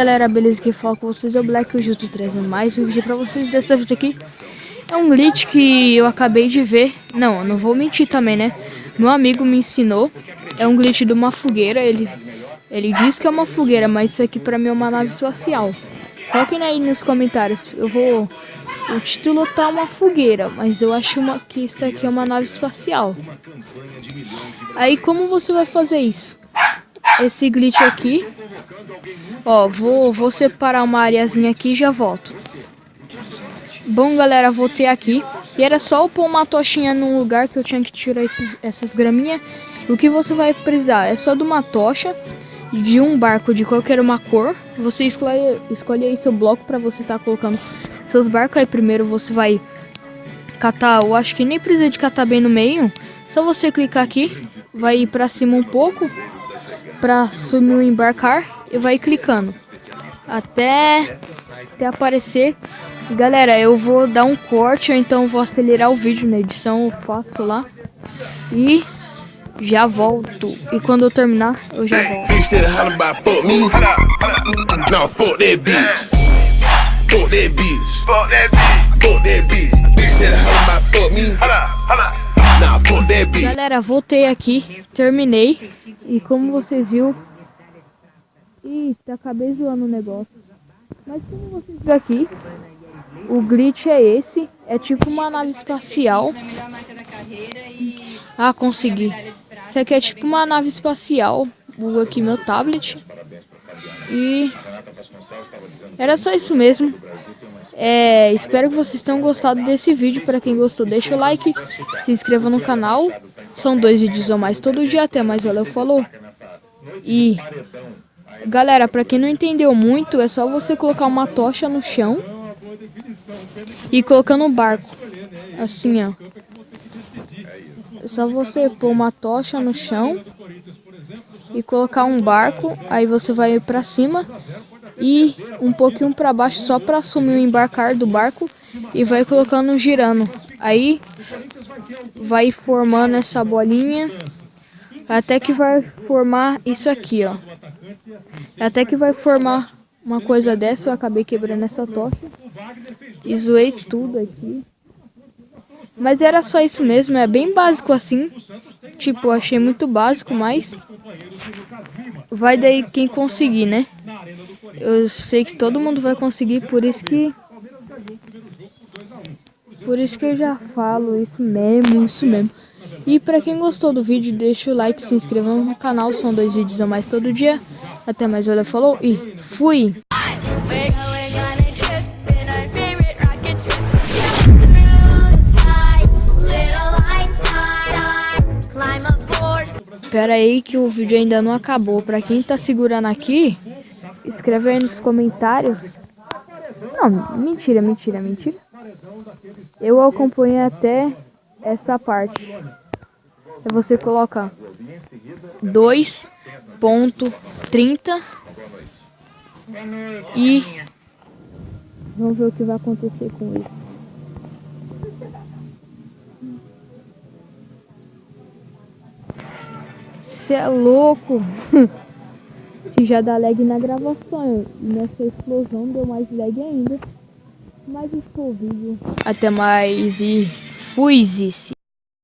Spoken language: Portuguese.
Galera, beleza? Que fala com vocês é o Black. Hoje eu tô trazendo mais um vídeo pra vocês. Dessa vez aqui é um glitch que eu acabei de ver. Não, eu não vou mentir também, né? Meu amigo me ensinou. É um glitch de uma fogueira. Ele diz que é uma fogueira, mas isso aqui pra mim é uma nave espacial. Coloquem aí nos comentários. O título tá uma fogueira, mas eu acho que isso aqui é uma nave espacial. Aí como você vai fazer isso? Esse glitch aqui, ó, vou separar uma areazinha aqui e já volto. Bom, galera, voltei aqui. E era só eu pôr uma tochinha num lugar que eu tinha que tirar essas graminhas. O que você vai precisar é só de uma tocha, de um barco de qualquer uma cor. Você escolhe aí seu bloco para você estar colocando seus barcos. Aí primeiro você vai catar, eu acho que nem precisa de catar bem no meio. Só você clicar aqui, vai ir para cima um pouco para sumir o embarcar e vai clicando até aparecer. Galera, eu vou dar um corte, ou então vou acelerar o vídeo na edição, eu faço lá e já volto. E quando eu terminar, eu já volto. Galera, voltei aqui, terminei. E como vocês viram, acabei zoando o negócio. Mas como vocês viram aqui, o glitch é esse. É tipo uma nave espacial. Ah, consegui. Isso aqui é tipo uma nave espacial. Vou aqui meu tablet. E era só isso mesmo. Espero que vocês tenham gostado desse vídeo. Para quem gostou, deixa o like, se inscreva no canal. São 2 vídeos ou mais todo dia. Até mais, valeu, falou. E galera, para quem não entendeu muito, é só você colocar uma tocha no chão e colocar no barco, assim, ó. É só você pôr uma tocha no chão e colocar um barco. Aí você vai para cima e um pouquinho para baixo, só para assumir o embarcar do barco, e vai colocando girando. Aí vai formando essa bolinha até que vai formar isso aqui, ó. Até que vai formar uma coisa dessa. Eu acabei quebrando essa tocha e zoei tudo aqui. Mas era só isso mesmo, é bem básico assim. Tipo, eu achei muito básico, mas vai daí quem conseguir, né? Eu sei que todo mundo vai conseguir, por isso que eu já falo isso mesmo. E pra quem gostou do vídeo, deixa o like, se inscreva no canal. São 2 vídeos a mais todo dia. Até mais, valeu, falou e fui! Espera aí que o vídeo ainda não acabou. Pra quem tá segurando aqui, escreve aí nos comentários. Não, mentira. Eu acompanhei até essa parte. Aí você coloca 2.30 e vamos ver o que vai acontecer com isso. Cê é louco! Se já dá lag na gravação, nessa explosão deu mais lag ainda. Mas esse foi o vídeo. Até mais e fui-se!